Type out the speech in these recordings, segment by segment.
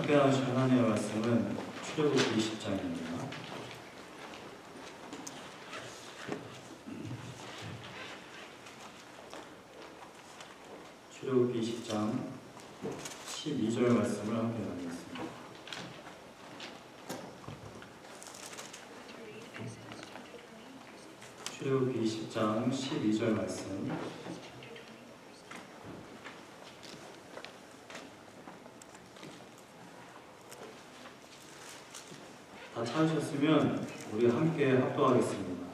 함께 나누실 하나님의 말씀은 출애굽기 20장입니다. 출애굽기 20장 12절 말씀을 함께 나누겠습니다. 출애굽기 20장 12절 말씀. 다 찾으셨으면 우리 함께 합독하겠습니다.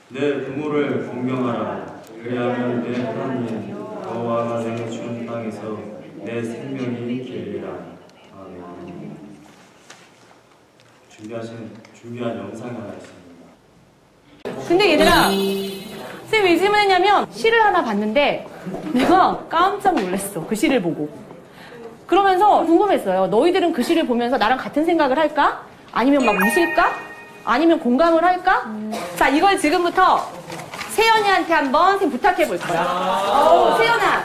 내 부모를 공경하라. 그리하면 내 하나님 여호와가 내게 준 땅에서 내 생명이 길리라. 아멘. 준비한 영상이 하나 있습니다. 근데 얘들아, 쌤 왜 질문했냐면 시를 하나 봤는데 내가 깜짝 놀랐어. 그 시를 보고. 그러면서 궁금했어요. 너희들은 그 시를 보면서 나랑 같은 생각을 할까? 아니면 막 웃을까? 아니면 공감을 할까? 자, 이걸 지금부터 세연이한테 한번 쌤 부탁해 볼 거야. 세연아,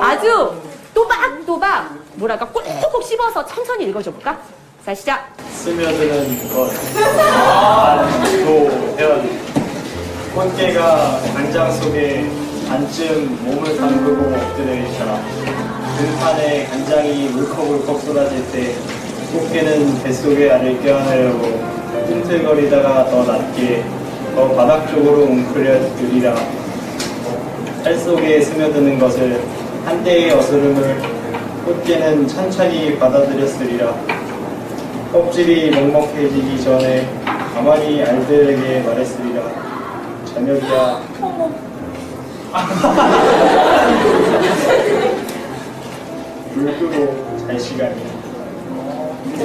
아주 또박또박 뭐랄까 꼭꼭 씹어서 천천히 읽어줘 볼까? 자, 시작. 스며드는 것 도현 꽃게가 강장 속에 반쯤 몸을 담그고 엎드려 있더라. 등판에 간장이 울컥울컥 쏟아질 때 꽃게는 뱃속에 알을 껴안으려고 꿈틀거리다가 더 낮게 더 바닥 쪽으로 웅크려들이라. 알 속에 스며드는 것을 한때의 어스름을 꽃게는 천천히 받아들였으리라. 껍질이 먹먹해지기 전에 가만히 알들에게 말했으리라. 저녁이야. 물 끄고 잘 시간이야.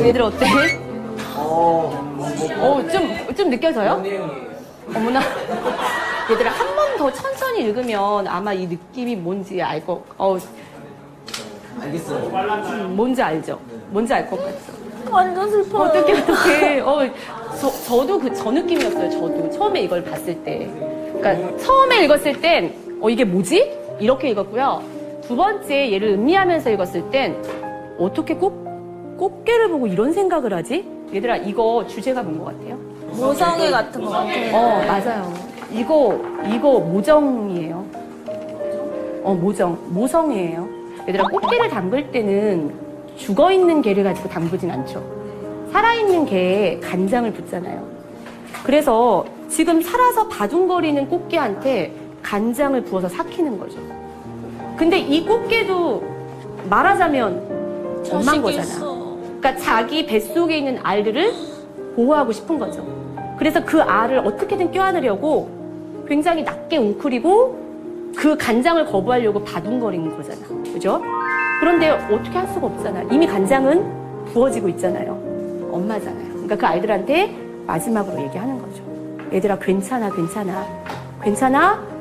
얘들 어때? 좀 느껴져요? 어머나. 얘들아, 한 번 더 천천히 읽으면 아마 이 느낌이 뭔지 알 거, 알겠어요. 뭔지 알죠? 뭔지 알 것 같죠? 완전 슬퍼요. 어떡해. 저도 저 느낌이었어요. 저도. 처음에 이걸 봤을 때. 그러니까, 처음에 읽었을 땐, 이게 뭐지? 이렇게 읽었고요. 두 번째, 얘를 음미하면서 읽었을 땐, 어떻게 꽃게를 보고 이런 생각을 하지? 얘들아, 이거 주제가 뭔 것 같아요? 모성애 같은 것 같아요. 맞아요. 이거 모정이에요. 모성이에요. 얘들아, 꽃게를 담글 때는 죽어있는 게를 가지고 담그진 않죠. 살아있는 게에 간장을 붓잖아요. 그래서 지금 살아서 바둥거리는 꽃게한테 간장을 부어서 삭히는 거죠. 근데 이 꽃게도 말하자면 엄마인 거잖아. 그러니까 자기 뱃속에 있는 알들을 보호하고 싶은 거죠. 그래서 그 알을 어떻게든 껴안으려고 굉장히 낮게 웅크리고 그 간장을 거부하려고 바둥거리는 거잖아. 그죠? 그런데 어떻게 할 수가 없잖아. 이미 간장은 부어지고 있잖아요. 엄마잖아요. 그러니까 그 아이들한테 마지막으로 얘기하는 거죠. 얘들아, 괜찮아.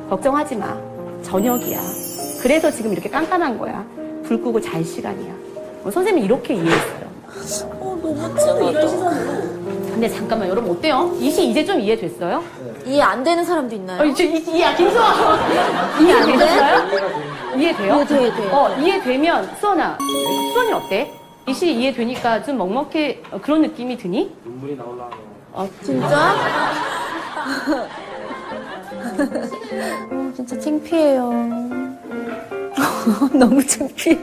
걱정하지 마. 저녁이야. 그래서 지금 이렇게 깜깜한 거야. 불 끄고 잘 시간이야. 선생님이 이렇게 이해했어요. 너무 찡하다. 근데 잠깐만, 여러분 어때요? 이 시 이제 좀 이해됐어요? 이해 안 되는 사람도 있나요? 김수아! 이해 되셨어요? 이해돼요? 돼. 이해되면, 수원이 어때? 이 시 이해되니까 좀 먹먹해, 그런 느낌이 드니? 눈물이 나올라. 진짜? 진짜 창피해요. 너무 창피해.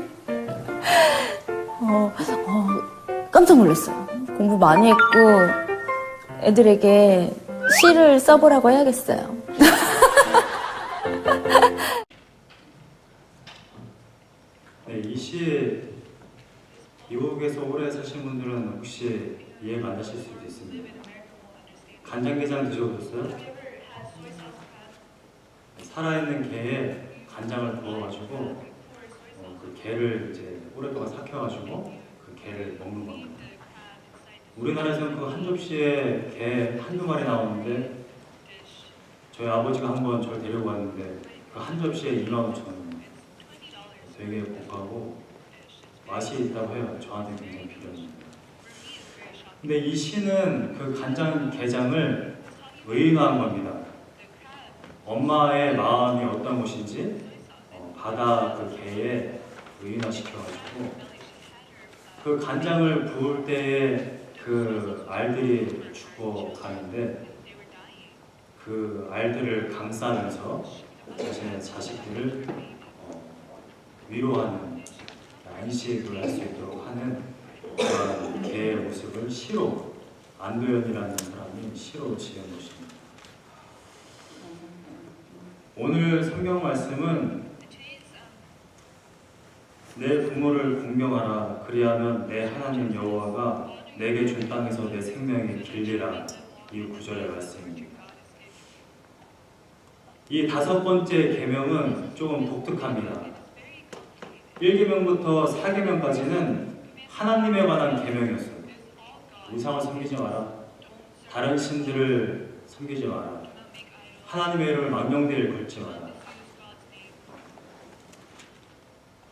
깜짝 놀랐어요. 공부 많이 했고 애들에게 시를 써보라고 해야겠어요. 네, 이 시에 미국에서 오래 사신 분들은 혹시 이해가 안 되실 수도 있습니다. 간장게장 드셔보셨어요? 살아있는 게에 간장을 부어가지고 그 게를 이제 오랫동안 삭혀가지고 그 게를 먹는 겁니다. 우리나라에서는 그 한 접시에 게 한두 마리 나오는데 저희 아버지가 한번 저를 데리고 갔는데 그 한 접시에 25,000원. 되게 고가고 맛이 있다고 해요. 저한테 굉장히 필요합니다. 근데 이 시는 그 간장게장을 의인화한 겁니다. 엄마의 마음이 어떤 것인지 바다 그 게에 의인화시켜가지고 그 간장을 부을 때에 그 알들이 죽어가는데 그 알들을 감싸면서 자신의 자식들을 위로하는 안식을 할 수 있도록 하는 그런 개의 모습을 시로 안도현이라는 사람이 시로 지은 것입니다. 오늘 성경 말씀은 내 부모를 공경하라 그리하면 내 하나님 여호와가 내게 준 땅에서 내 생명이 길리라 이 구절의 말씀입니다. 이 5번째 계명은 조금 독특합니다. 1계명부터 4계명까지는 하나님에 관한 계명이었어요. 우상을 섬기지 마라. 다른 신들을 섬기지 마라. 하나님의 이름을 망령되이 걸지 마라.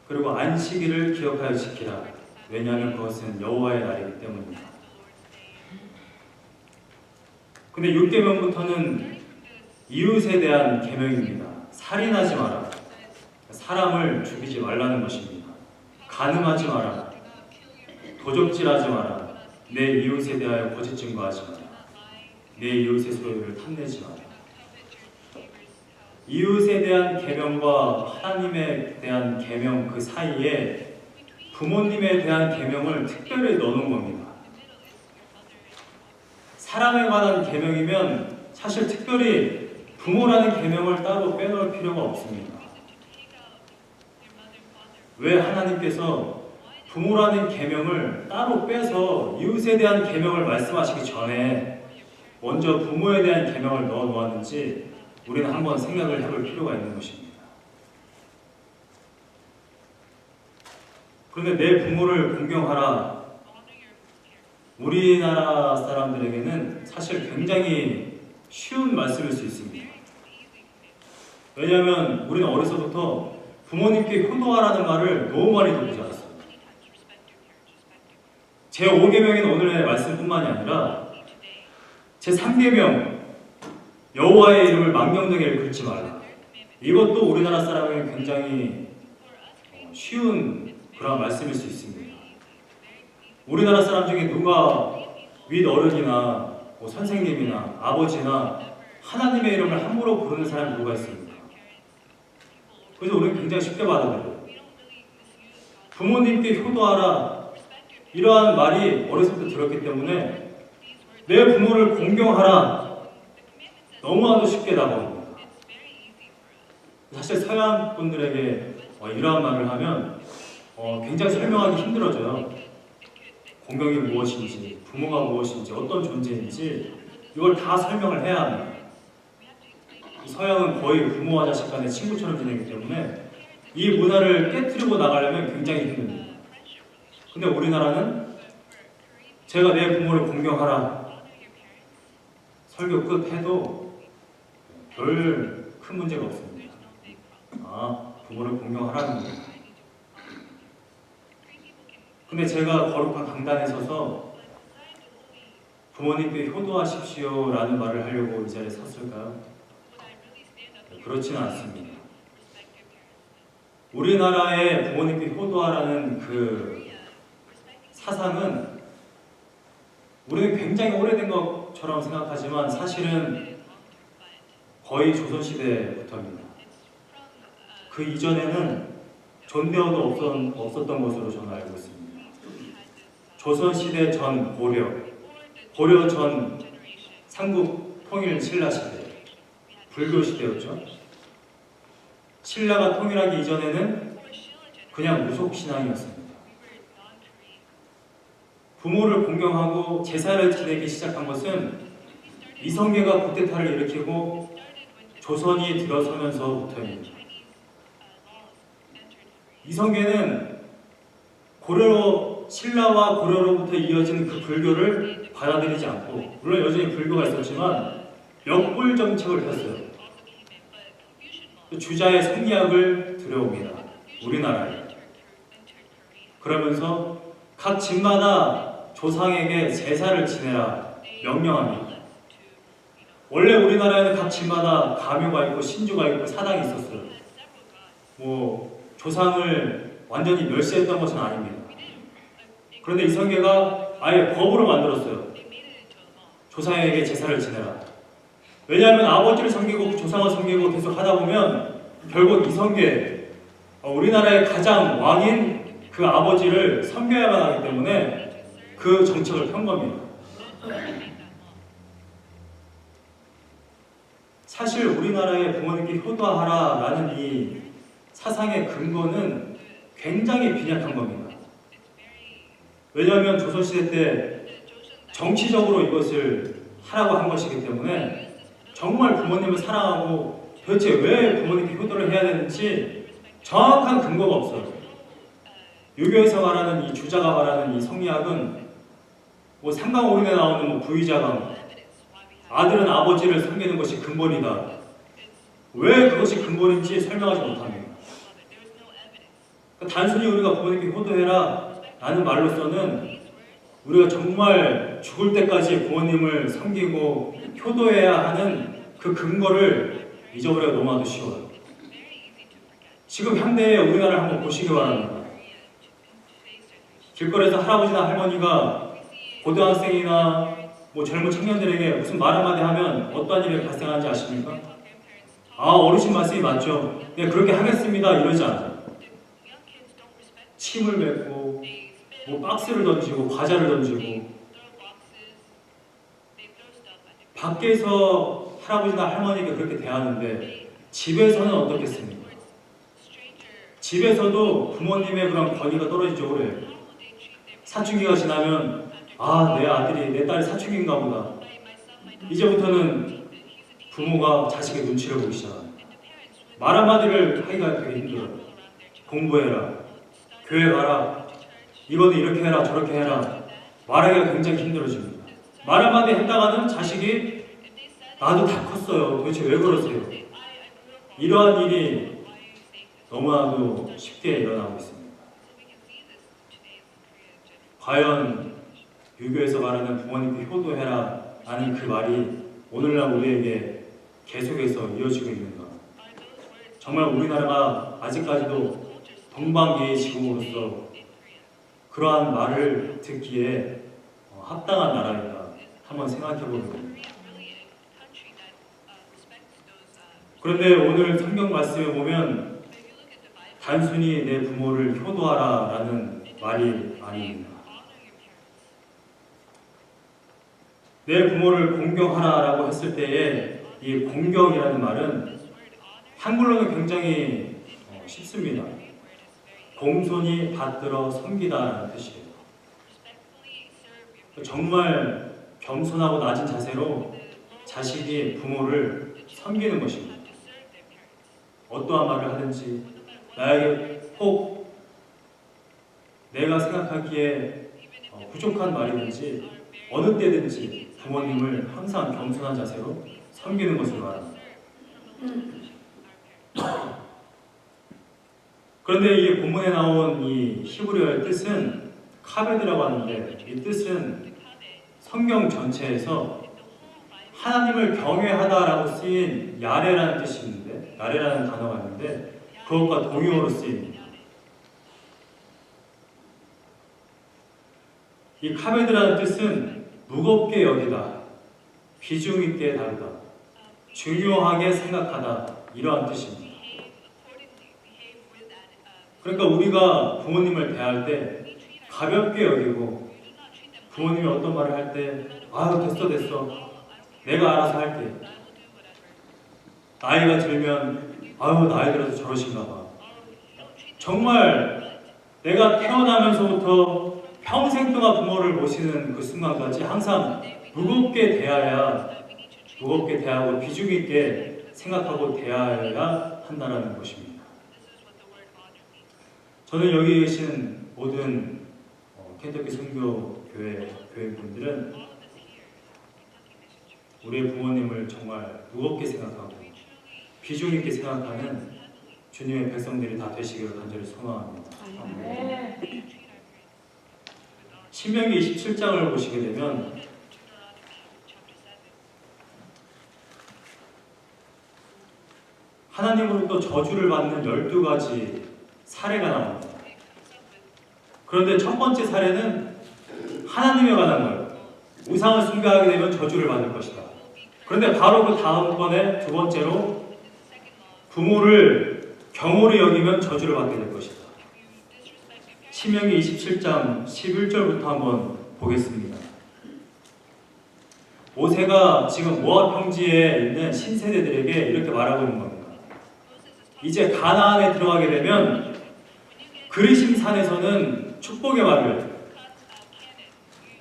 그리고 안식일을 기억하여 지키라. 왜냐하면 그것은 여호와의 날이기 때문입니다. 근데 6계명부터는 이웃에 대한 계명입니다. 살인하지 마라. 사람을 죽이지 말라는 것입니다. 간음하지 마라. 도적질하지 마라. 내 이웃에 대하여 거짓 증거하지 마라. 내 이웃의 소유를 탐내지 마라. 이웃에 대한 계명과 하나님에 대한 계명 그 사이에 부모님에 대한 계명을 특별히 넣어놓은 겁니다. 사람에 관한 계명이면 사실 특별히 부모라는 계명을 따로 빼놓을 필요가 없습니다. 왜 하나님께서 부모라는 계명을 따로 빼서 이웃에 대한 계명을 말씀하시기 전에 먼저 부모에 대한 계명을 넣어 놓았는지 우리는 한번 생각을 해볼 필요가 있는 것입니다. 그런데 내 부모를 공경하라. 우리나라 사람들에게는 사실 굉장히 쉬운 말씀일 수 있습니다. 왜냐하면 우리는 어려서부터 부모님께 효도하라는 말을 너무 많이 듣고 자랐어요. 제 5계명인 오늘의 말씀뿐만이 아니라 제 3계명 여호와의 이름을 망령되게 긁지 말라. 이것도 우리나라 사람에게 굉장히 쉬운 그런 말씀일 수 있습니다. 우리나라 사람 중에 누가 윗어른이나 선생님이나 아버지나 하나님의 이름을 함부로 부르는 사람이 누가 있습니까? 그래서 우리는 굉장히 쉽게 받아들여요. 부모님께 효도하라. 이러한 말이 어렸을 때 들었기 때문에 내 부모를 공경하라. 너무나도 쉽게 다가옵니다. 사실 서양 분들에게 이러한 말을 하면 굉장히 설명하기 힘들어져요. 공경이 무엇인지, 부모가 무엇인지, 어떤 존재인지 이걸 다 설명을 해야 합니다. 서양은 거의 부모와 자식 간의 친구처럼 지내기 때문에 이 문화를 깨트리고 나가려면 굉장히 힘듭니다. 근데 우리나라는 제가 내 부모를 공경하라 설교 끝 해도 별 큰 문제가 없습니다. 부모를 공경하라는 거예요. 근데 제가 거룩한 강단에 서서 부모님께 효도하십시오 라는 말을 하려고 이 자리에 섰을까요? 그렇지는 않습니다. 우리나라의 부모님께 효도하라는 그 사상은 우리는 굉장히 오래된 것처럼 생각하지만 사실은 거의 조선시대부터입니다. 그 이전에는 존대어도 없었던 것으로 저는 알고 있습니다. 조선시대 전 고려 전 삼국 통일 신라 시대, 불교 시대였죠. 신라가 통일하기 이전에는 그냥 무속신앙이었습니다. 부모를 공경하고 제사를 지내기 시작한 것은 이성계가 쿠데타를 일으키고 조선이 들어서면서부터입니다. 이성계는 신라와 고려로부터 이어진 그 불교를 받아들이지 않고, 물론 여전히 불교가 있었지만 역불 정책을 폈어요. 주자의 성리학을 들여옵니다. 우리나라에. 그러면서 각 집마다 조상에게 제사를 지내라 명령합니다. 원래 우리나라에는 각 집마다 가묘가 있고 신주가 있고 사당이 있었어요. 조상을 완전히 멸시했던 것은 아닙니다. 그런데 이 성계가 아예 법으로 만들었어요. 조상에게 제사를 지내라. 왜냐하면 아버지를 섬기고 조상을 섬기고 계속 하다 보면 결국 이 성계, 우리나라의 가장 왕인 그 아버지를 섬겨야만 하기 때문에 그 정책을 편 겁니다. 사실 우리나라의 부모님께 효도하라라는 이 사상의 근거는 굉장히 빈약한 겁니다. 왜냐하면 조선시대 때 정치적으로 이것을 하라고 한 것이기 때문에 정말 부모님을 사랑하고 도대체 왜 부모님께 효도를 해야 되는지 정확한 근거가 없어요. 유교에서 말하는 이 주자가 말하는 이 성리학은 뭐 상강오륜에 나오는 뭐 부의자강, 아들은 아버지를 섬기는 것이 근본이다. 왜 그것이 근본인지 설명하지 못합니다. 그러니까 단순히 우리가 부모님께 효도해라 라는 말로서는 우리가 정말 죽을 때까지 부모님을 섬기고 효도해야 하는 그 근거를 잊어버리기가 너무나도 쉬워요. 지금 현대의 우리나라를 한번 보시기 바랍니다. 길거리에서 할아버지나 할머니가 고등학생이나 뭐 젊은 청년들에게 무슨 말 한마디 하면 어떠한 일이 발생하는지 아십니까? 아, 어르신 말씀이 맞죠. 네, 그렇게 하겠습니다. 이러지 않아요. 침을 뱉고 뭐 박스를 던지고 과자를 던지고 밖에서 할아버지나 할머니에게 그렇게 대하는데 집에서는 어떻겠습니까? 집에서도 부모님의 그런 권위가 떨어지죠. 그래요. 사춘기가 지나면 아, 내 아들이 내 딸이 사춘기인가 보다. 이제부터는 부모가 자식의 눈치를 보기 시작합니다. 말 한마디를 하기가 되게 힘들어요. 공부해라, 교회 가라, 이거는 이렇게 해라 저렇게 해라 말하기가 굉장히 힘들어집니다. 말 한마디 했다가는 자식이 나도 다 컸어요. 도대체 왜 그러세요? 이러한 일이 너무나도 쉽게 일어나고 있습니다. 과연 유교에서 말하는 부모님께 효도해라 라는 그 말이 오늘날 우리에게 계속해서 이어지고 있는가? 정말 우리나라가 아직까지도 동방예의 지국으로서 그러한 말을 듣기에 합당한 나라인가 한번 생각해보는 겁니다. 그런데 오늘 성경 말씀에 보면 단순히 내 부모를 효도하라 라는 말이 아닙니다. 내 부모를 공경하라 라고 했을 때에 이 공경이라는 말은 한글로는 굉장히 쉽습니다. 공손히 받들어 섬기다 라는 뜻이에요. 정말 겸손하고 낮은 자세로 자식이 부모를 섬기는 것입니다. 어떠한 말을 하든지 나에게 혹 내가 생각하기에 부족한 말이든지 어느 때든지 부모님을 항상 겸손한 자세로 섬기는 것을 말합니다. 그런데 이 본문에 나온 이 히브리어의 뜻은 카베드라고 하는데 이 뜻은 성경 전체에서 하나님을 경외하다라고 쓰인 야레라는 뜻이 있는데 야레라는 단어가 있는데 그것과 동의어로 쓰입니다. 이 카베드라는 뜻은 무겁게 여기다, 비중 있게 다루다, 중요하게 생각하다 이러한 뜻입니다. 그러니까 우리가 부모님을 대할 때 가볍게 여기고 부모님이 어떤 말을 할 때 아유 됐어 내가 알아서 할게. 나이가 들면 아유 나이 들어서 저러신가 봐. 정말 내가 태어나면서부터 평생 동안 부모를 모시는 그 순간까지 항상 무겁게 대하고 비중 있게 생각하고 대해야 한다는 것입니다. 저는 여기 계신 모든 켄터키 선교교회 교회분들은 우리의 부모님을 정말 무겁게 생각하고 비중 있게 생각하는 주님의 백성들이 다 되시기를 간절히 소망합니다. 신명기 27장을 보시게 되면 하나님으로부터 저주를 받는 12가지 사례가 나옵니다. 그런데 첫 번째 사례는 하나님에 관한 거예요. 우상을 숭배하게 되면 저주를 받을 것이다. 그런데 바로 그 다음번에 두 번째로 부모를 경홀히 여기면 저주를 받게 될 것이다. 신명기 27장 11절부터 한번 보겠습니다. 모세가 지금 모압 평지에 있는 신세대들에게 이렇게 말하고 있는 겁니다. 이제 가나안에 들어가게 되면 그리심 산에서는 축복의 말을,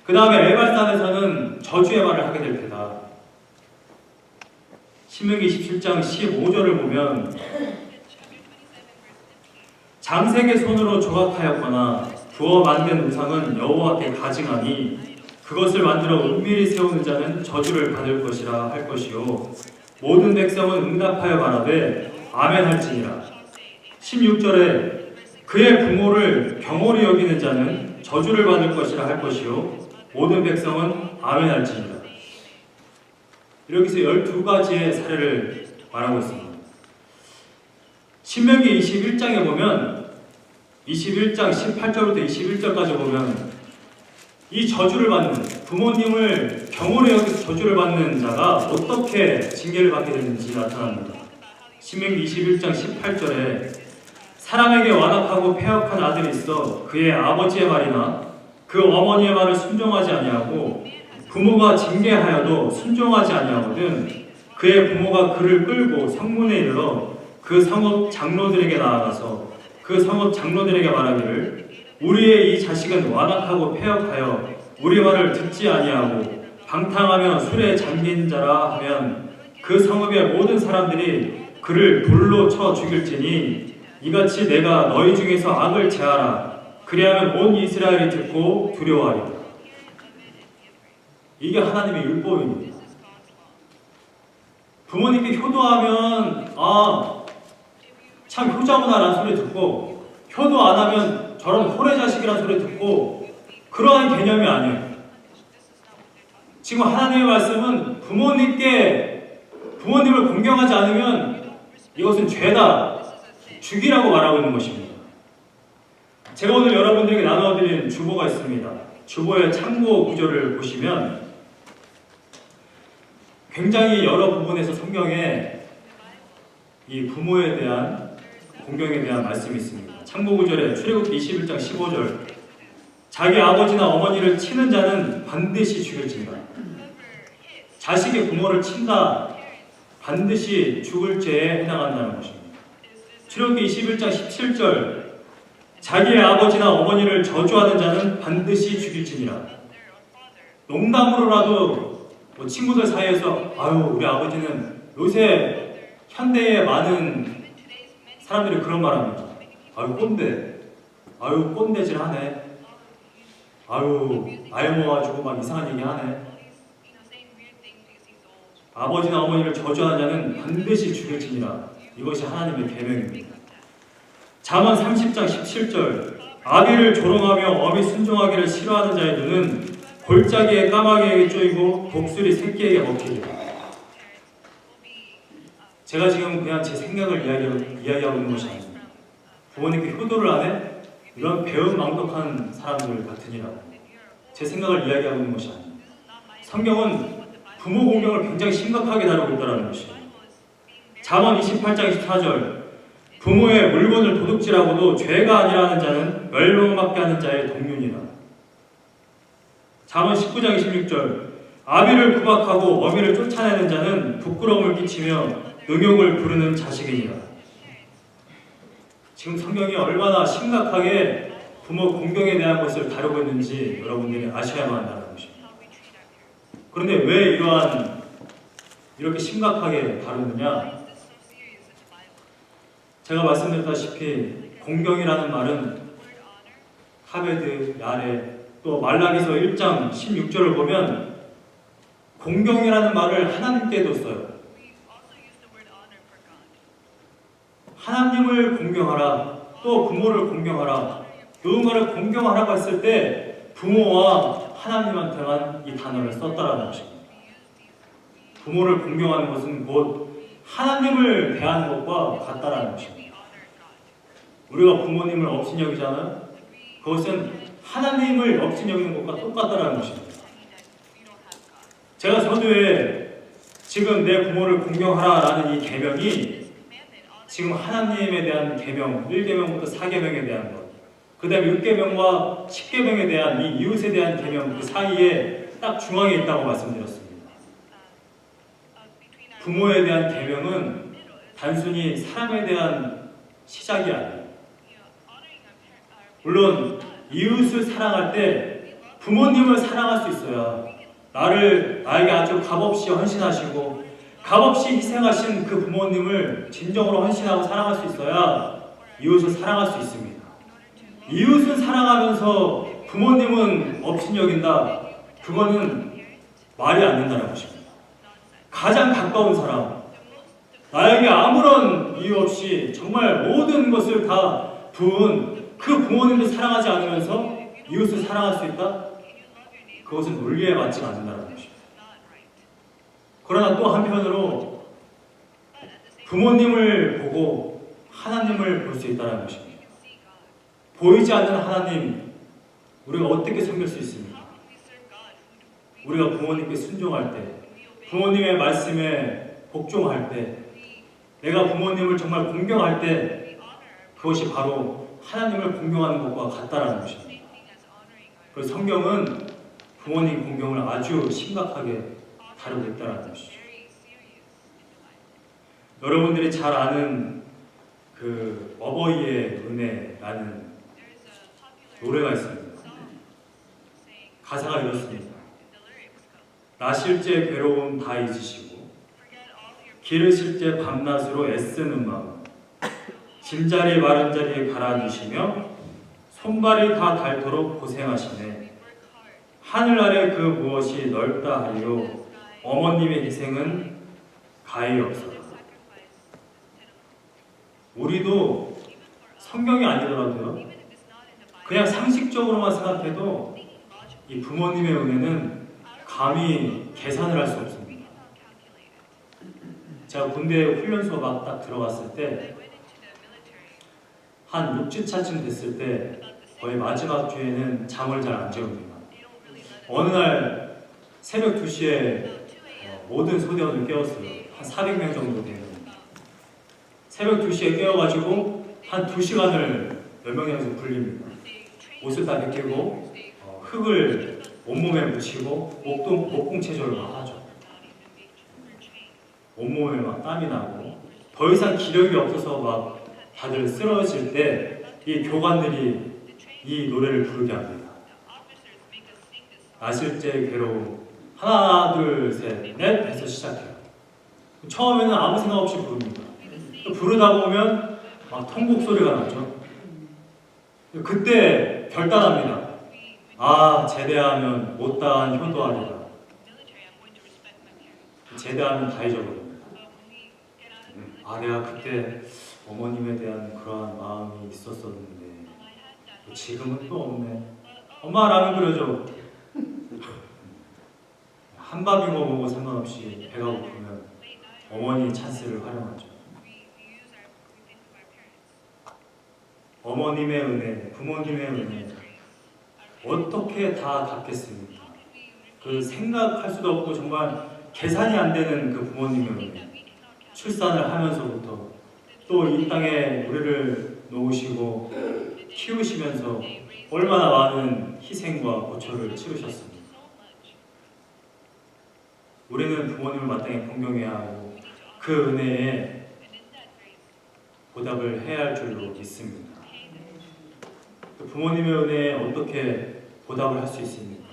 그 다음에 에발산에서는 저주의 말을 하게 될 테다. 신명기 27장 15절을 보면 장색의 손으로 조각하였거나 부어 만든 우상은 여호와께 가증하니 그것을 만들어 은밀히 세우는 자는 저주를 받을 것이라 할 것이요 모든 백성은 응답하여 말하되 아멘 할지니라. 16절에 그의 부모를 경홀히 여기는 자는 저주를 받을 것이라 할 것이요 모든 백성은 아멘 할지니라. 이렇게 해서 12가지의 사례를 말하고 있습니다. 신명기 21장에 보면 21장 18절부터 21절까지 보면 이 저주를 받는, 부모님을 경홀히 여기서 저주를 받는 자가 어떻게 징계를 받게 되는지 나타납니다. 신명기 21장 18절에 사람에게 완악하고 패역한 아들이 있어 그의 아버지의 말이나 그 어머니의 말을 순종하지 아니하고 부모가 징계하여도 순종하지 아니하거든 그의 부모가 그를 끌고 성문에 이르러 그 성읍 장로들에게 나아가서 그 성읍 장로들에게 말하기를 우리의 이 자식은 완악하고 패역하여 우리 말을 듣지 아니하고 방탕하며 술에 잠긴 자라 하면 그 성읍의 모든 사람들이 그를 돌로 쳐 죽일지니 이같이 내가 너희 중에서 악을 제하라. 그리하면 온 이스라엘이 듣고 두려워하리라. 이게 하나님의 율법입니다. 부모님께 효도하면 참 효자구나라는 소리 듣고 효도 안 하면 저런 호래 자식이라는 소리 듣고 그러한 개념이 아니에요. 지금 하나님의 말씀은 부모님을 공경하지 않으면 이것은 죄다, 죽이라고 말하고 있는 것입니다. 제가 오늘 여러분들에게 나눠드린 주보가 있습니다. 주보의 참고 구절을 보시면 굉장히 여러 부분에서 성경에 이 부모에 대한 공경에 대한 말씀이 있습니다. 참고 구절에 출애굽기 21장 15절 자기 아버지나 어머니를 치는 자는 반드시 죽일지니라. 자식의 부모를 친다 반드시 죽을 죄에 해당한다는 것입니다. 출애굽기 21장 17절 자기의 아버지나 어머니를 저주하는 자는 반드시 죽일지니라. 농담으로라도 친구들 사이에서 우리 아버지는 요새 현대에 많은 사람들이 그런 말 합니다. 꼰대질 하네. 나이 먹어가지고 막 이상한 얘기 하네. 아버지나 어머니를 저주하는 자는 반드시 죽일지니라. 이것이 하나님의 계명입니다. 잠언 30장 17절 아비를 조롱하며 어미 순종하기를 싫어하는 자의 눈은 골짜기에 까마귀에게 쪼이고 독수리 새끼에게 먹히리라. 제가 지금 그냥 제 생각을 이야기하고 있는 것이 아닙니다. 부모님께 효도를 안 해? 이런 배은망덕한 사람들 같으니라고 제 생각을 이야기하고 있는 것이 아닙니다. 성경은 부모 공경을 굉장히 심각하게 다루고 있다는 것이에요. 잠언 28장 24절 부모의 물건을 도둑질하고도 죄가 아니라는 자는 멸망받게 하는 자의 동륜이라. 잠언 19장 26절 아비를 구박하고 어미를 쫓아내는 자는 부끄러움을 끼치며 능욕을 부르는 자식이니라. 지금 성경이 얼마나 심각하게 부모 공경에 대한 것을 다루고 있는지 여러분들이 아셔야만 한다는 것입니다. 그런데 왜 이렇게 심각하게 다루느냐? 제가 말씀드렸다시피 공경이라는 말은 카베드, 야레, 또 말라기서 1장 16절을 보면 공경이라는 말을 하나님께도 써요. 하나님을 공경하라, 또 부모를 공경하라. 누군가를 공경하라고 했을 때 부모와 하나님한테만 이 단어를 썼다라는 것입니다. 부모를 공경하는 것은 곧 하나님을 대하는 것과 같다라는 것입니다. 우리가 부모님을 업신여기잖아요. 그것은 하나님을 업신여기는 것과 똑같다라는 것입니다. 제가 서두에 지금 내 부모를 공경하라라는 이 계명이 지금 하나님에 대한 계명, 1계명부터 4계명에 대한 것, 그 다음에 6계명과 10계명에 대한 이 이웃에 대한 계명 그 사이에 딱 중앙에 있다고 말씀드렸습니다. 부모에 대한 계명은 단순히 사람에 대한 시작이 아니에요. 물론 이웃을 사랑할 때 부모님을 사랑할 수 있어야 나에게 아주 값없이 헌신하시고 값없이 희생하신 그 부모님을 진정으로 헌신하고 사랑할 수 있어야 이웃을 사랑할 수 있습니다. 이웃을 사랑하면서 부모님은 업신여긴다. 그거는 말이 안 된다는 것입니다. 가장 가까운 사람, 나에게 아무런 이유 없이 정말 모든 것을 다 부은 그 부모님을 사랑하지 않으면서 이웃을 사랑할 수 있다? 그것은 논리에 맞지 않는다는 것입니다. 그러나 또 한편으로 부모님을 보고 하나님을 볼 수 있다는 것입니다. 보이지 않는 하나님, 우리가 어떻게 섬길 수 있습니까? 우리가 부모님께 순종할 때, 부모님의 말씀에 복종할 때, 내가 부모님을 정말 공경할 때, 그것이 바로 하나님을 공경하는 것과 같다라는 것입니다. 그래서 성경은 부모님 공경을 아주 심각하게 다루고 있다는 것이죠. 여러분들이 잘 아는 그 어버이의 은혜라는 노래가 있습니다. 가사가 이렇습니다. 나실 때 괴로움 다 잊으시고 기르실 때 밤낮으로 애쓰는 마음 짐자리 마른 자리에 갈아주시며 손발이 다 닳도록 고생하시네. 하늘 아래 그 무엇이 넓다 하리요 어머님의 희생은 가히 없어라. 우리도 성경이 아니더라도요 그냥 상식적으로만 생각해도 이 부모님의 은혜는 감히 계산을 할 수 없습니다. 제가 군대 훈련소 막 딱 들어갔을 때 한 6주차쯤 됐을 때 거의 마지막 주에는 잠을 잘 안 재웁니다. 어느 날 새벽 2시에 모든 소대원을 깨웠어요. 한 400명 정도 되는. 새벽 2시에 깨워가지고 한 2시간을 연명장에서 굴립니다. 옷을 다 벗기고 흙을 온몸에 묻히고 목공체조를 막 하죠. 온몸에 막 땀이 나고 더 이상 기력이 없어서 막 다들 쓰러질 때 이 교관들이 이 노래를 부르게 합니다. 나실 때 괴로움 하나 둘 셋 넷 해서 시작해요. 처음에는 아무 생각 없이 부릅니다. 부르다 보면 막 통곡 소리가 나죠. 그때 결단합니다. 아, 제대하면 못다한 효도하리라. 제대하면 다 잊어버립니다. 아, 내가 그때 어머님에 대한 그러한 마음이 있었었는데 지금은 또 없네. 엄마 라면 끓여줘. 한밥인 거 보고 상관없이 배가 고프면 어머니 찬스를 활용하죠. 어머님의 은혜, 부모님의 은혜 어떻게 다 갚겠습니까? 그 생각할 수도 없고 정말 계산이 안 되는 그 부모님의 은혜. 출산을 하면서부터 또 이 땅에 우리를 놓으시고 키우시면서 얼마나 많은 희생과 고초를 치르셨습니까? 우리는 부모님을 마땅히 공경해야 하고 그 은혜에 보답을 해야 할 줄로 믿습니다. 그 부모님의 은혜에 어떻게 보답을 할 수 있습니까?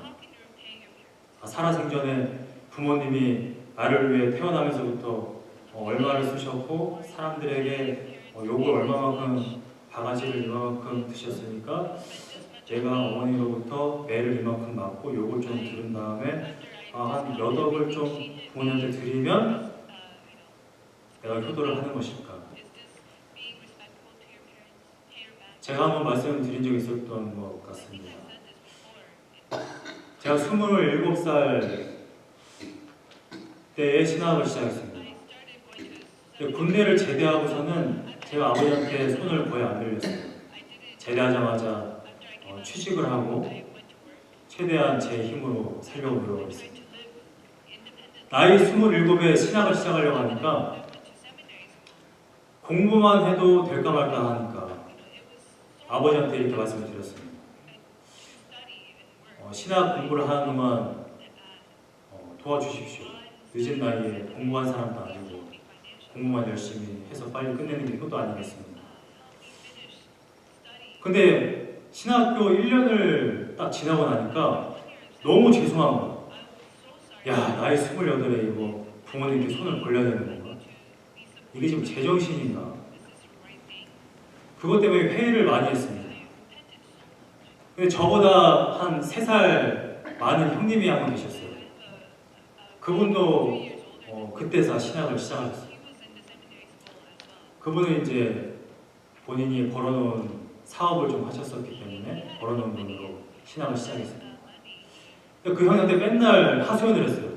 살아생전에 부모님이 나를 위해 태어나면서부터 얼마를 쓰셨고 사람들에게 욕을 얼마만큼 바가지를 이만큼 드셨으니까 내가 어머니로부터 매를 이만큼 맞고 욕을 좀 들은 다음에 한 몇 억을 좀 부모님한테 드리면 내가 효도를 하는 것일까? 제가 한번 말씀드린 적이 있었던 것 같습니다. 제가 27살 때에 신학을 시작했습니다. 군대를 제대하고서는 제가 아버지한테 손을 거의 안 들렸어요. 제대하자마자 취직을 하고 최대한 제 힘으로 살려고 노력을 했습니다. 나이 27에 신학을 시작하려고 하니까 공부만 해도 될까 말까 하니까 아버지한테 이렇게 말씀을 드렸습니다. 신학 공부를 하는 동안 도와주십시오. 늦은 나이에 공부한 사람도 아니고 공부만 열심히 해서 빨리 끝내는 게 효도 아니겠습니까? 근데 신학교 1년을 딱 지나고 나니까 너무 죄송한 거야. 야, 나이 28에 이거 부모님께 손을 벌려야 되는 건가? 이게 지금 제정신인가? 그것 때문에 회의를 많이 했습니다. 근데 저보다 한 3살 많은 형님이 한 분 계셨어요. 그분도 그때서 신학을 시작하셨어요. 그분은 이제 본인이 벌어놓은 사업을 좀 하셨었기 때문에 벌어놓은 돈으로 신학을 시작했어요. 그 형한테 맨날 하소연을 했어요.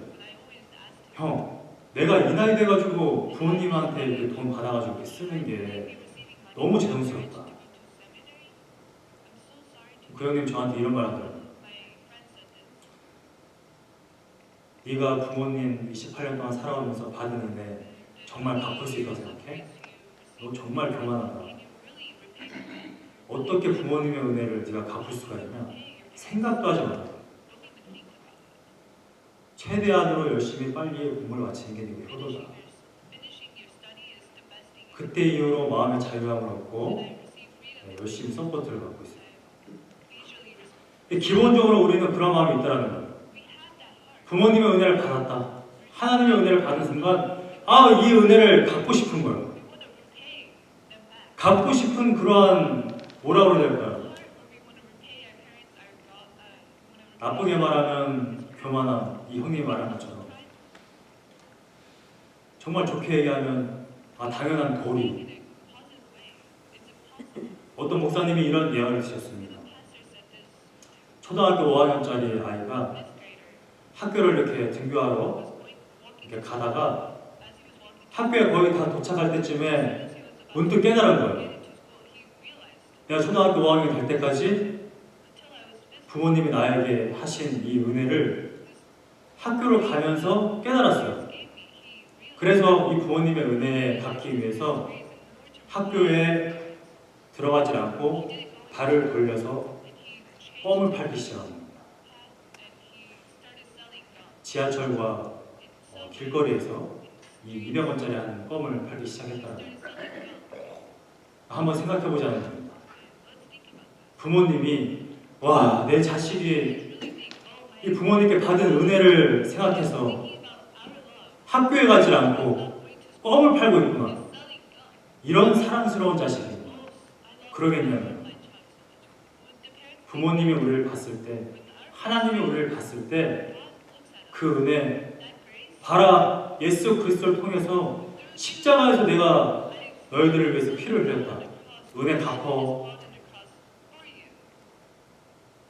형, 내가 이 나이 돼가지고 부모님한테 이렇게 돈 받아가지고 이렇게 쓰는 게 너무 죄송스럽다. 그 형님 저한테 이런 말 하더라고요. 네가 부모님 28년 동안 살아오면서 받은 은혜 정말 갚을 수 있다고 생각해? 너 정말 교만하다. 어떻게 부모님의 은혜를 네가 갚을 수가 있냐? 생각도 하지 마라. 최대한으로 열심히 빨리 공부를 마치는 게 네가 효도다. 그때 이후로 마음의 자유함을 얻고 열심히 서포트를 받고 있습니다. 기본적으로 우리는 그런 마음이 있다는 거예요. 부모님의 은혜를 받았다. 하나님의 은혜를 받는 순간 이 은혜를 갖고 싶은 거예요. 갖고 싶은 그러한 뭐라고 해야 될까요? 나쁘게 말하면 교만함, 이 형님이 말한 것처럼 정말 좋게 얘기하면 당연한 도리. 어떤 목사님이 이런 예언을 주셨습니다. 초등학교 5학년짜리 아이가 학교를 이렇게 등교하러 이렇게 가다가 학교에 거의 다 도착할 때쯤에 문득 깨달은 거예요. 내가 초등학교 5학년 될 때까지 부모님이 나에게 하신 이 은혜를 학교를 가면서 깨달았어요. 그래서 이 부모님의 은혜 받기 위해서 학교에 들어가지 않고 발을 돌려서 껌을 팔기 시작합니다. 지하철과 길거리에서 이 200원짜리 한 껌을 팔기 시작했다는 거예요. 한번 생각해보자는 겁니다. 부모님이 내 자식이 이 부모님께 받은 은혜를 생각해서 학교에 가지 않고 껌을 팔고 있구나. 이런 사랑스러운 자식이 그러겠냐면 부모님이 우리를 봤을 때, 하나님이 우리를 봤을 때 그 은혜 봐라, 예수 그리스도를 통해서 십자가에서 내가 너희들을 위해서 피를 흘렸다. 은혜 갚어.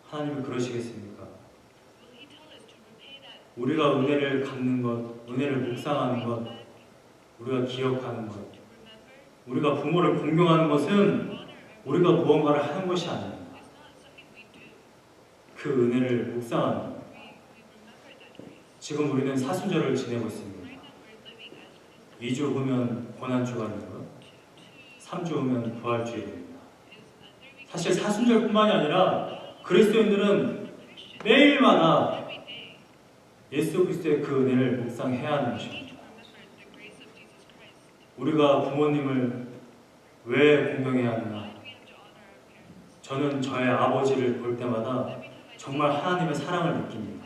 하나님은 그러시겠습니까? 우리가 은혜를 갚는 것, 은혜를 묵상하는 것, 우리가 기억하는 것, 우리가 부모를 공경하는 것은 우리가 무언가를 하는 것이 아닙니다. 그 은혜를 묵상하는 것. 지금 우리는 사순절을 지내고 있습니다. 2주 후면 고난주간이고요. 3주 후면 부활주일입니다. 사실 사순절뿐만이 아니라 그리스도인들은 매일마다 예수 그리스도의 그 은혜를 묵상해야 하는 것입니다. 우리가 부모님을 왜 공경해야 하느냐? 저는 저의 아버지를 볼 때마다 정말 하나님의 사랑을 느낍니다.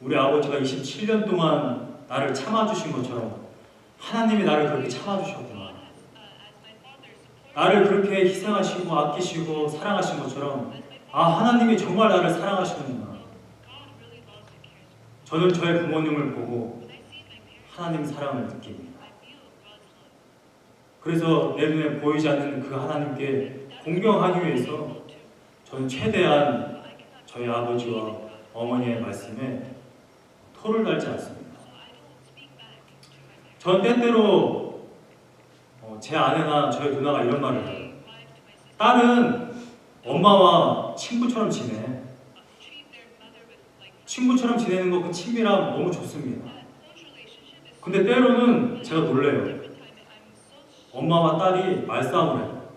우리 아버지가 27년 동안 나를 참아주신 것처럼 하나님이 나를 그렇게 참아주셨구나. 나를 그렇게 희생하시고 아끼시고 사랑하신 것처럼 하나님이 정말 나를 사랑하시는구나. 저는 저의 부모님을 보고 하나님 사랑을 느낍니다. 그래서 내 눈에 보이지 않는 그 하나님께 공경하기 위해서 저는 최대한 저희 아버지와 어머니의 말씀에 토를 달지 않습니다. 전 때때로 제 아내나 저희 누나가 이런 말을 해요. 딸은 엄마와 친구처럼 지내. 친구처럼 지내는 거 그 친밀함 너무 좋습니다. 근데 때로는 제가 놀래요. 엄마와 딸이 말싸움을 해요.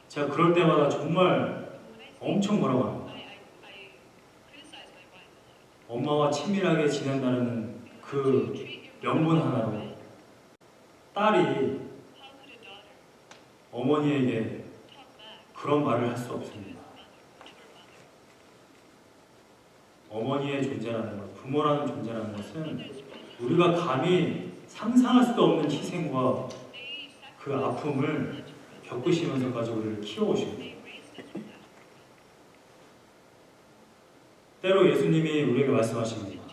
제가 그럴 때마다 정말 엄청 뭐라고 합니다. 엄마와 친밀하게 지낸다는 그 명분 하나로 딸이 어머니에게 그런 말을 할 수 없습니다. 어머니의 존재라는 것, 부모라는 존재라는 것은 우리가 감히 상상할 수도 없는 희생과 그 아픔을 겪으시면서까지 우리를 키워오십니다. 때로 예수님이 우리에게 말씀하십니다.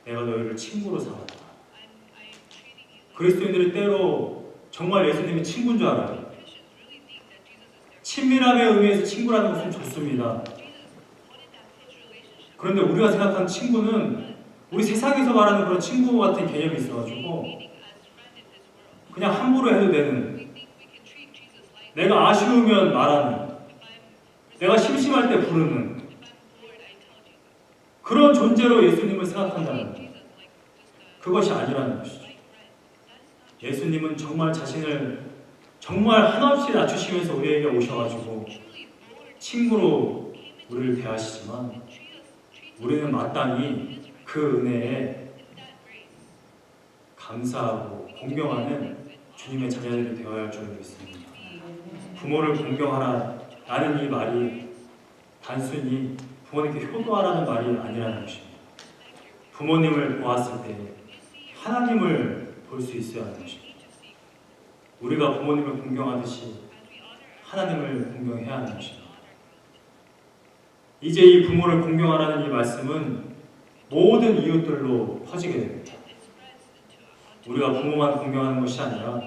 내가 너희를 친구로 삼았다. 그리스도인들이 때로 정말 예수님이 친구인 줄 알아요. 친밀함의 의미에서 친구라는 것은 좋습니다. 그런데 우리가 생각하는 친구는 우리 세상에서 말하는 그런 친구 같은 개념이 있어가지고 그냥 함부로 해도 되는, 내가 아쉬우면 말하는, 내가 심심할 때 부르는 그런 존재로 예수님을 생각한다는 것, 그것이 아니라는 것이죠. 예수님은 정말 자신을 정말 한없이 낮추시면서 우리에게 오셔가지고 친구로 우리를 대하시지만 우리는 마땅히 그 은혜에 감사하고 공경하는 주님의 자녀들이 되어야 할 줄 믿습니다. 부모를 공경하라라는 이 말이 단순히 부모님께 효도하라는 말이 아니라는 것입니다. 부모님을 보았을 때 하나님을 볼 수 있어야 하는 것입니다. 우리가 부모님을 공경하듯이 하나님을 공경해야 하는 것입니다. 이제 이 부모를 공경하라는 이 말씀은 모든 이웃들로 퍼지게 됩니다. 우리가 부모만 공경하는 것이 아니라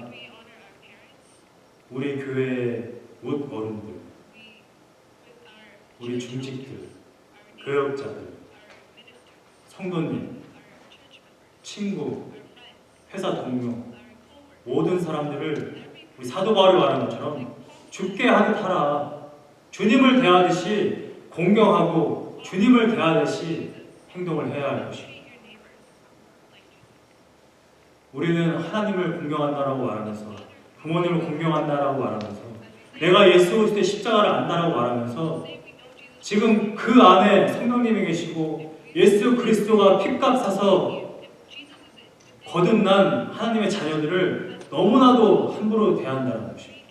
우리 교회의 뭇 어른들, 우리 중직들, 교역자들, 성도님, 친구, 회사 동료, 모든 사람들을 우리 사도 바울이 말한 것처럼 죽게 하듯 하라. 주님을 대하듯이 공경하고 주님을 대하듯이 행동을 해야 할 것입니다. 우리는 하나님을 공경한다라고 말하면서, 부모님을 공경한다라고 말하면서, 내가 예수 그리스도의 십자가를 안다라고 말하면서 지금 그 안에 성령님이 계시고 예수 그리스도가 핏값 사서 거듭난 하나님의 자녀들을 너무나도 함부로 대한다는 것입니다.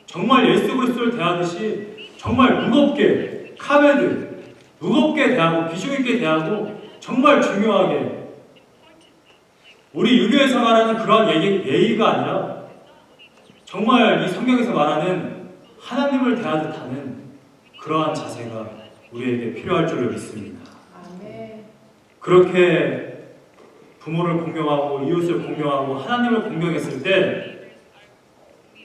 정말 예수 그리스도를 대하듯이 정말 무겁게, 카메드, 무겁게 대하고 비중 있게 대하고 정말 중요하게, 우리 유교에서 말하는 그러한 예의가 아니라 정말 이 성경에서 말하는 하나님을 대하듯 하는 그러한 자세가 우리에게 필요할 줄로 믿습니다. 그렇게 부모를 공경하고 이웃을 공경하고 하나님을 공경했을 때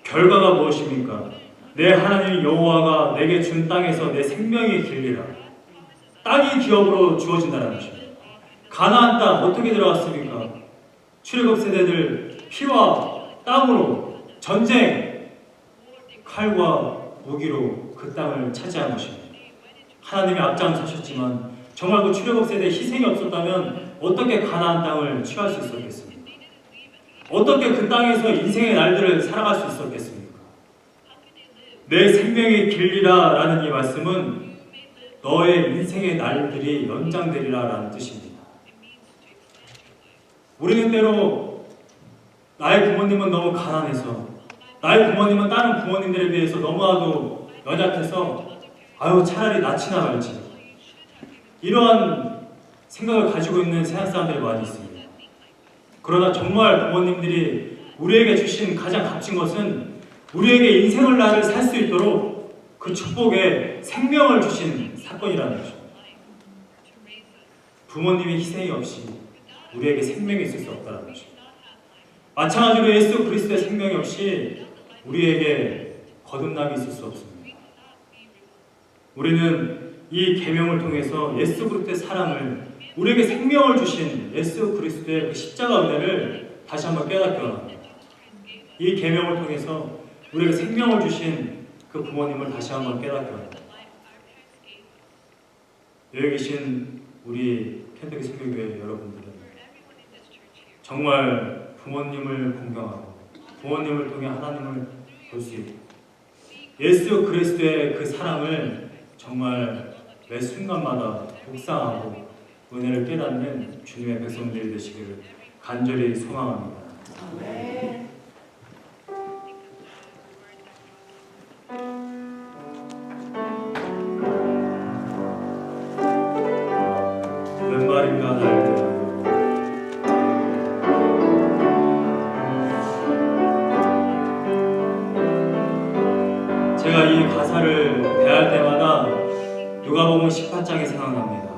결과가 무엇입니까? 내 하나님 여호와가 내게 준 땅에서 내 생명이 길리라. 땅이 기업으로 주어진다는 것입니다. 가나안 땅 어떻게 들어갔습니까? 출애굽 세대들 피와 땀으로 전쟁, 칼과 무기로 그 땅을 차지한 것입니다. 하나님이 앞장서셨지만 정말 그 출애굽 세대에 희생이 없었다면 어떻게 가나안 땅을 취할 수 있었겠습니까? 어떻게 그 땅에서 인생의 날들을 살아갈 수 있었겠습니까? 내 생명이 길리라 라는 이 말씀은 너의 인생의 날들이 연장되리라 라는 뜻입니다. 우리는 때로 나의 부모님은 너무 가난해서, 나의 부모님은 다른 부모님들에 비해서 너무나도 연약해서 아유 차라리 낯이나 말지, 이러한 생각을 가지고 있는 세상 사람들이 많이 있습니다. 그러나 정말 부모님들이 우리에게 주신 가장 값진 것은 우리에게 인생을 나를 살 수 있도록 그 축복에 생명을 주신 사건이라는 것입니다. 부모님의 희생이 없이 우리에게 생명이 있을 수 없다는 것입니다. 마찬가지로 예수 그리스도의 생명이 없이 우리에게 거듭남이 있을 수 없습니다. 우리는 이 계명을 통해서 예수 그리스도의 사랑을, 우리에게 생명을 주신 예수 그리스도의 그 십자가 은혜를 다시 한번 깨닫게 합니다. 이 계명을 통해서 우리에게 생명을 주신 그 부모님을 다시 한번 깨닫게 합니다. 여기 계신 우리 켄터키 선교교회 여러분들은 정말 부모님을 공경하고 부모님을 통해 하나님을 볼 수 있고 예수 그리스도의 그 사랑을 정말 매 순간마다 묵상하고 은혜를 깨닫는 주님의 백성들이 되시기를 간절히 소망합니다. 웬 말인가 날 대하여 제가 이 가사를 대할 때마다 누가복음 18장이 생각납니다.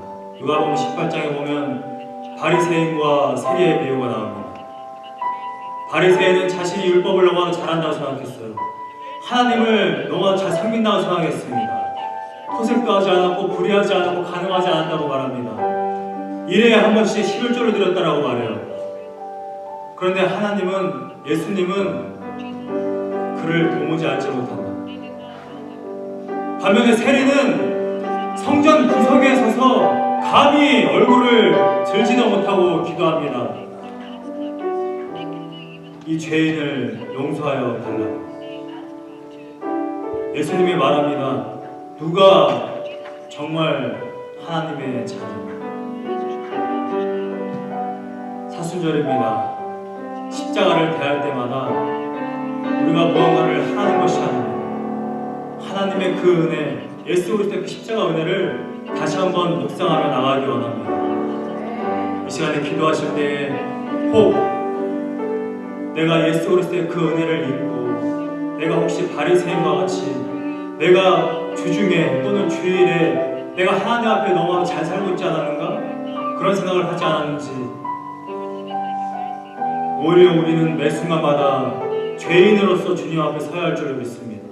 누가복음 18장에 보면 바리새인과 세리의 비유가 나옵니다. 바리새인은 자신이 율법을 너무나 잘한다고 생각했어요. 하나님을 너무나 잘 섬긴다고 생각했습니다. 토색도 하지 않았고 불의하지 않았고 간음하지 않았다고 말합니다. 일에 한 번씩 11조를 드렸다라고 말해요. 그런데 하나님은, 예수님은 그를 도무지 알지 못한다. 반면에 세리는 성전 구석에 서서 감히 얼굴을 들지도 못하고 기도합니다. 이 죄인을 용서하여 달라. 예수님이 말합니다. 누가 정말 하나님의 자녀인가? 사순절입니다. 십자가를 대할 때마다 우리가 무언가를 하는 것이 아닙니다. 하나님의 그 은혜, 예수 그리스도의 그 십자가 은혜를 다시 한번 묵상하며 나가기 원합니다. 이 시간에 기도하실 때에 혹 내가 예수 그리스도의 그 은혜를 잊고 내가 혹시 바리새인과 같이 내가 주중에 또는 주일에 내가 하나님 앞에 너무 잘 살고 있지 않았는가? 그런 생각을 하지 않았는지 오히려 우리는 매 순간마다 죄인으로서 주님 앞에 서야 할 줄을 믿습니다.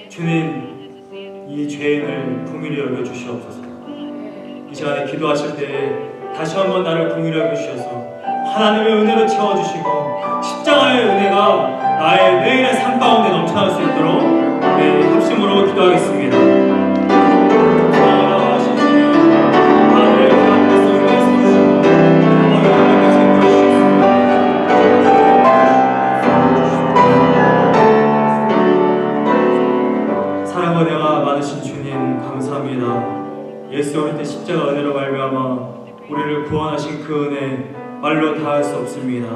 주님, 이 죄인을 긍휼히 여겨 주시옵소서. 이 시간에 기도하실 때에 다시 한번 나를 긍휼히 여겨 주셔서 하나님의 은혜로 채워주시고 십자가의 은혜가 나의 매일의 삶 가운데 넘쳐날 수 있도록 우리 합심으로 기도하겠습니다. 사랑과 은혜가 많으신 주님 감사합니다. 예수 그리스도의 십자가 은혜로 말미암아 우리를 구원하신 그 은혜 말로 다할 수 없습니다.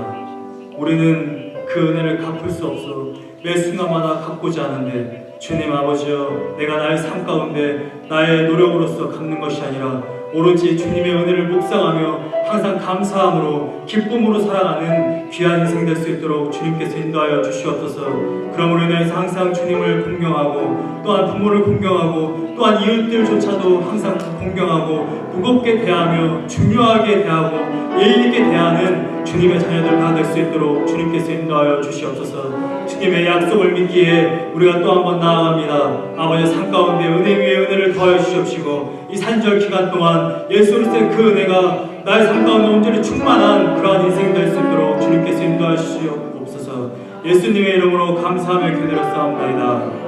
우리는 그 은혜를 갚을 수 없어 매 순간마다 갚고자 하는데 주님 아버지여, 내가 나의 삶 가운데 나의 노력으로서 갚는 것이 아니라 오로지 주님의 은혜를 묵상하며 항상 감사함으로 기쁨으로 살아가는 귀한 인생 될 수 있도록 주님께서 인도하여 주시옵소서. 그러므로 인해서 항상 주님을 공경하고 또한 부모를 공경하고 또한 이웃들조차도 항상 공경하고 무겁게 대하며 중요하게 대하고 예의 있게 대하는 주님의 자녀들 다 될 수 있도록 주님께서 인도하여 주시옵소서. 주님의 약속을 믿기에 우리가 또 한 번 나아갑니다. 아버지 삶 가운데 은혜 위에 은혜를 더해 주시옵시고 이 산절 기간 동안 예수 그리스도의 그 은혜가 나의 삶 가운데 온전히 충만한 그러한 인생 될 수 있도록 주님께서 인도하여 주시옵소서. 예수님의 이름으로 감사하며 기도를 쌓옵나이다.